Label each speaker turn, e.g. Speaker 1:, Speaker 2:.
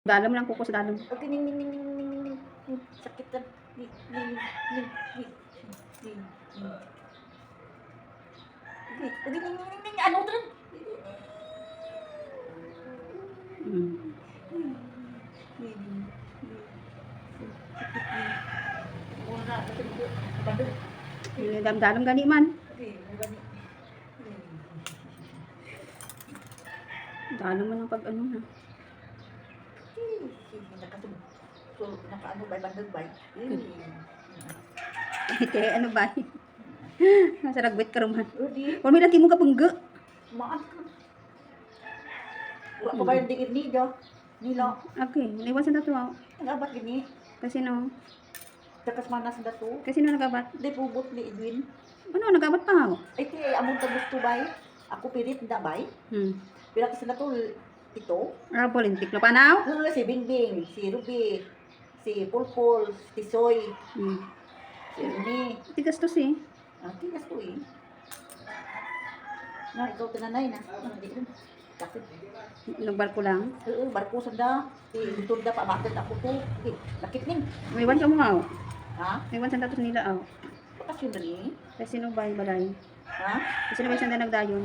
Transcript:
Speaker 1: Dalam lang kuko sa dalam.
Speaker 2: Okay, ning. Sakit na. Ning. Okay, ano to?
Speaker 1: Dalam gani man. Dalam man ang pag ano na.
Speaker 2: Nakaano ba bandog ba?
Speaker 1: Kaya ano ba? Nasa ragbit ka ruman.
Speaker 2: Udi,
Speaker 1: Kung may laki mo kapungga.
Speaker 2: maat ka. Wala pa ba yung dikit niya? Nila.
Speaker 1: Okay, naiwasan na to.
Speaker 2: Nagabat gini.
Speaker 1: Kasi no.
Speaker 2: Takas manas na to.
Speaker 1: Kasi no nagabat.
Speaker 2: Di pubot ni Edwin.
Speaker 1: Ano, nagabat pa ako.
Speaker 2: Ay, ti, among gusto bay. Ako pirit na bay. Pila kasi na to, ito.
Speaker 1: Politik na panaw.
Speaker 2: Si Bingbing, si Ruby, si Pulpul, si Soy, si Rene.
Speaker 1: Tigas to si.
Speaker 2: Ah, tigas to eh. Na, ikaw tinanay na. Hindi rin. Kasi,
Speaker 1: Nagbarko lang.
Speaker 2: barko sanda. Gusto da pa, bakit ako to. Lakit ning.
Speaker 1: May iwan ka mo ako.
Speaker 2: Ha?
Speaker 1: May iwan sa datos nila ako.
Speaker 2: Bakasyon na ni.
Speaker 1: Kasi no ba balay.
Speaker 2: Ha?
Speaker 1: Kasi no ba sanda nagdayon.